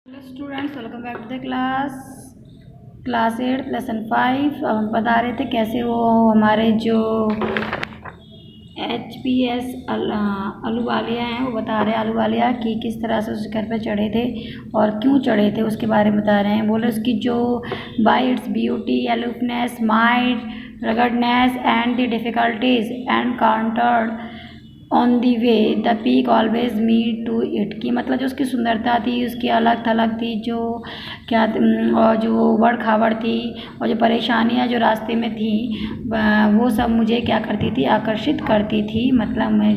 Hello students, welcome back to the class 8 lesson 5। अब हम बता रहे थे कैसे वो हमारे जो HPS अहलूवालिया हैं, वो बता रहे हैं अहलूवालिया कि किस तरह से उस घर पे चढ़े थे और क्यों चढ़े थे उसके बारे में बता रहे हैं। बोले उसकी जो by its beauty, aloofness, might, ruggedness and the difficulties encountered on the way the peak always meet to it, की मतलब जो उसकी सुंदरता थी, उसकी अलग थलग थी, जो क्या और जो उबड़ खाबड़ थी और जो परेशानियां जो रास्ते में थी, वो सब मुझे क्या करती थी, आकर्षित करती थी। मतलब मैं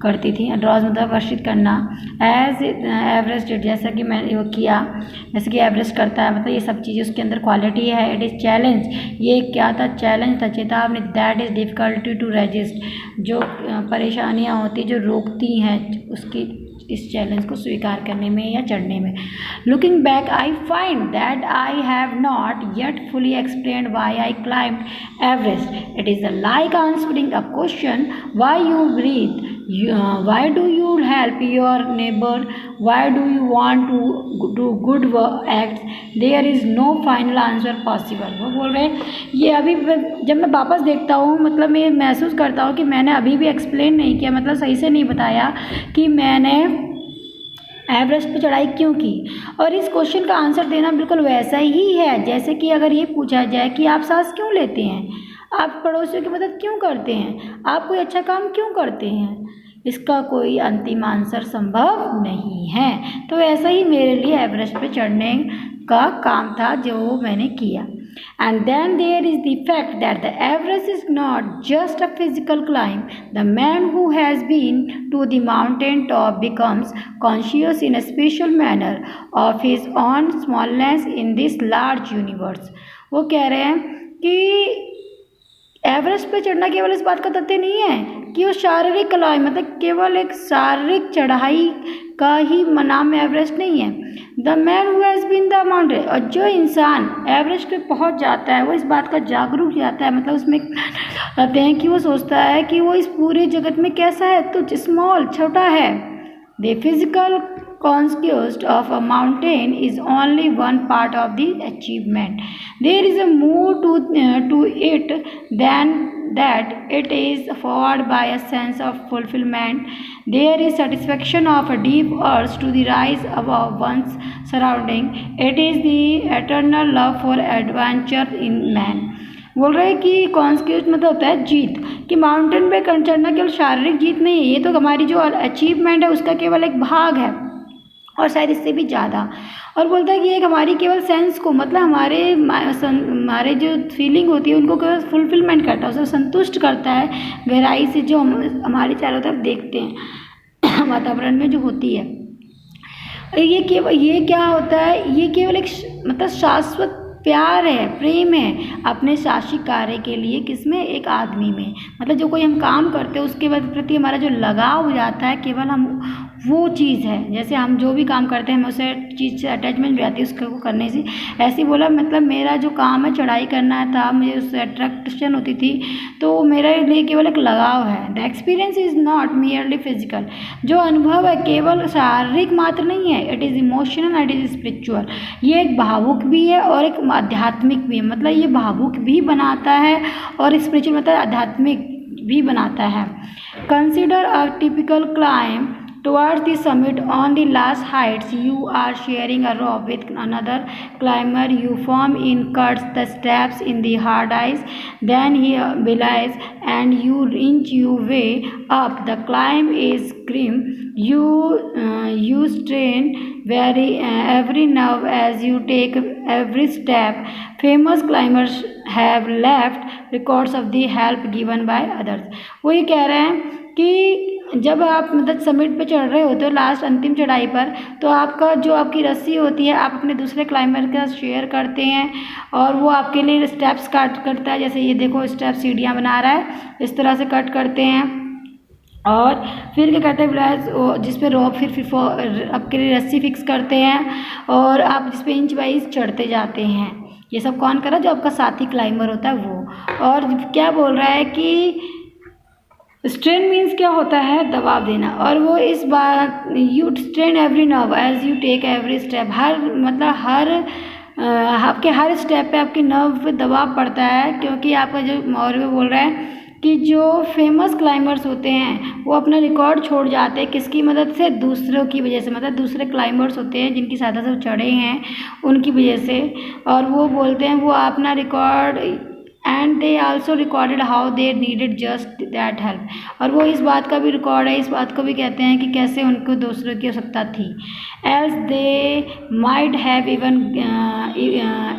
करती थी, ड्रॉज मतलब आकर्षित करना। एज एवरेस्ट, जैसा कि मैंने वो किया, जैसे कि एवरेस्ट करता है, मतलब ये सब चीज़ें उसके अंदर क्वालिटी है। इट इज़ चैलेंज, ये क्या था, चैलेंज था, चेतावनी। That is difficulty to resist, जो परेशानियाँ होती जो रोकती हैं उसकी इस चैलेंज को स्वीकार करने में या चढ़ने में। Looking back I find that I have not yet fully explained why I climbed Everest. It is like answering a question, why you breathe, why do you help your neighbor, why do you want to do good acts, there is no final answer possible। वो बोल रहे हैं ये अभी जब मैं वापस देखता हूँ, मतलब मैं महसूस करता हूँ कि मैंने अभी भी एक्सप्लेन नहीं किया, मतलब सही से नहीं बताया कि मैंने एवरेस्ट पे चढ़ाई क्यों की। और इस क्वेश्चन का आंसर देना बिल्कुल वैसा ही है जैसे कि अगर ये पूछा जाए कि आप सांस क्यों लेते हैं, आप पड़ोसियों की मदद क्यों करते हैं, आप कोई अच्छा काम क्यों करते हैं, इसका कोई अंतिम आंसर संभव नहीं है। तो ऐसा ही मेरे लिए एवरेस्ट पे चढ़ने का काम था जो मैंने किया। And then there is the fact that the Everest is not just a physical climb. The man who has been to the mountain top becomes conscious in a special manner of his own smallness in this large universe। वो कह रहे हैं कि Everest पे चढ़ना केवल इस बात का तथ्य नहीं है कि वो शारीरिक कला, मतलब केवल एक शारीरिक चढ़ाई का ही नाम एवरेस्ट नहीं है। The man who has been the mountain, और जो इंसान एवरेस्ट पे पहुंच जाता है वो इस बात का जागरूक जाता है, मतलब उसमें कहते हैं कि वो सोचता है कि वो इस पूरे जगत में कैसा है, तो स्मॉल, छोटा है। The physical conquest of a mountain is only one part of the achievement. There is a more to it than that. It is followed by a sense of fulfillment. There is satisfaction of a deep urge to the rise above one's surrounding. It is the eternal love for adventure in man। बोल रहे हैं कि कॉन्स्क्यूट मतलब होता है जीत, कि mountain पे चढ़ना केवल शारीरिक जीत नहीं है, ये तो हमारी जो अचीवमेंट है उसका केवल एक भाग है और शायद इससे भी ज़्यादा। और बोलता है कि एक हमारी केवल सेंस को, मतलब हमारे जो फीलिंग होती है उनको केवल फुलफिलमेंट करता है, उसे संतुष्ट करता है गहराई से, जो हम हमारे चारों तरफ देखते हैं वातावरण में जो होती है। ये क्या होता है, ये केवल एक मतलब शाश्वत प्यार है, प्रेम है अपने शासी कार्य के लिए, किसमें, एक आदमी में। मतलब जो कोई हम काम करते हैं उसके प्रति हमारा जो लगाव हो जाता है, केवल हम वो चीज़ है, जैसे हम जो भी काम करते हैं हमें उसे चीज़ से अटैचमेंट भी आती है उसको करने से। ऐसे बोला, मतलब मेरा जो काम है चढ़ाई करना था, मुझे उससे अट्रैक्शन होती थी, तो मेरे लिए केवल एक लगाव है। The experience is not merely physical, जो अनुभव है केवल शारीरिक मात्र नहीं है, it is emotional, it is spiritual. ये एक भावुक भी है और एक आध्यात्मिक भी है, मतलब ये भावुक भी बनाता है और स्पिरिचुअल मतलब आध्यात्मिक भी बनाता है। Consider a typical climb towards the summit. On the last heights you are sharing a rope with another climber. You form in cuts the steps in the hard ice, then he belies and you inch your way up. The climb is grim, you strain every nerve as you take every step. Famous climbers have left records of the help given by others। वो ये कह रहे हैं कि जब आप मतलब summit पे चढ़ रहे होते हो, लास्ट अंतिम चढ़ाई पर, तो आपका जो आपकी रस्सी होती है आप अपने दूसरे क्लाइंबर के साथ शेयर करते हैं और वो आपके लिए स्टेप्स कट करता है। जैसे ये देखो स्टेप सीढ़ियाँ बना रहा है, इस तरह से कट करते हैं और फिर क्या करते हैं, जिस पे रोप फिर आपके लिए रस्सी फिक्स करते हैं और आप जिस पे इंच वाइज चढ़ते जाते हैं। ये सब कौन कर रहा है, जो आपका साथी क्लाइंबर होता है वो। और क्या बोल रहा है कि स्ट्रेन मीन्स क्या होता है, दबाव देना। और वो इस बात, you strain every nerve as you take every step, हर मतलब हर आपके हर स्टेप पे आपकी नर्व पे दबाव पड़ता है, क्योंकि आपका जो और भी बोल रहा है कि जो फेमस क्लाइंबर्स होते हैं वो अपना रिकॉर्ड छोड़ जाते हैं, किसकी मदद से, दूसरों की वजह से, मतलब दूसरे क्लाइंबर्स होते हैं जिनकी सहायता से वो चढ़े हैं उनकी वजह से। और वो बोलते हैं वो अपना record, and they also recorded how they needed just that help, और वो इस बात का भी रिकॉर्ड है, इस बात को भी कहते हैं कि कैसे उनको दूसरों की आवश्यकता थी। Else they might have even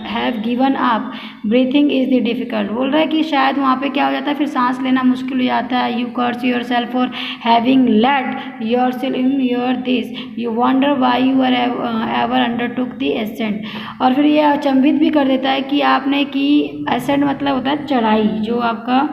have given up, breathing is the difficult, बोल रहा है कि शायद वहाँ पे क्या हो जाता है, फिर सांस लेना मुश्किल हो जाता है। You curse yourself for having let yourself in your this, you wonder why you are ever undertook the ascent, और फिर ये अचंभित भी कर देता है कि आपने की, एसेंट मतलब होता है चढ़ाई, जो आपका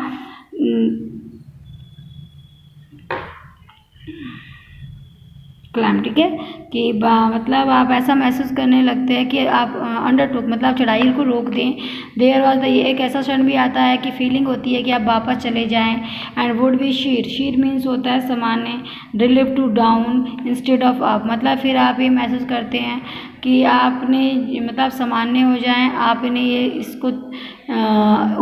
क्लाइम, ठीक है, कि मतलब आप ऐसा महसूस करने लगते हैं कि आप अंडरटुक मतलब चढ़ाई को रोक दें। देयर वाज ये एक ऐसा क्षण भी आता है कि फीलिंग होती है कि आप वापस चले जाएं। And would be sheer, sheer means होता है सामान्य, relieve to down instead of up, मतलब फिर आप ये महसूस करते हैं कि आपने मतलब सामान्य हो जाएं, आपने ये इसको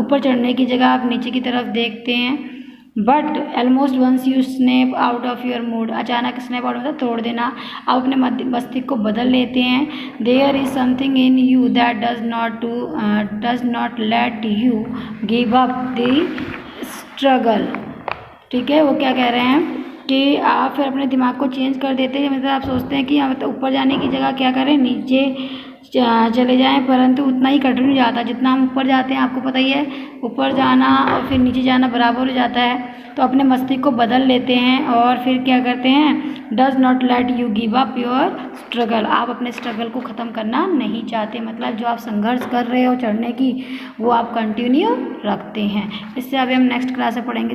ऊपर चढ़ने की जगह आप नीचे की तरफ देखते हैं। But almost once you snap out of your mood, अचानक स्नैप आउट मतलब तोड़ देना, आप अपने मस्तिष्क को बदल लेते हैं। There is something in you that does not let you give up the struggle, ठीक है। वो क्या कह रहे हैं कि आप फिर अपने दिमाग को चेंज कर देते हैं, मतलब आप सोचते हैं कि मतलब ऊपर जाने की जगह क्या करें, नीचे चले जाएं, परंतु उतना ही कठिन हो जाता है जितना हम ऊपर जाते हैं। आपको पता ही है ऊपर जाना और फिर नीचे जाना बराबर हो जाता है, तो अपने मस्तिष्क को बदल लेते हैं और फिर क्या करते हैं, does not let you give up your struggle, आप अपने स्ट्रगल को ख़त्म करना नहीं चाहते, मतलब जो आप संघर्ष कर रहे हो चढ़ने की वो आप कंटिन्यू रखते हैं। इससे अभी हम नेक्स्ट क्लास में पढ़ेंगे।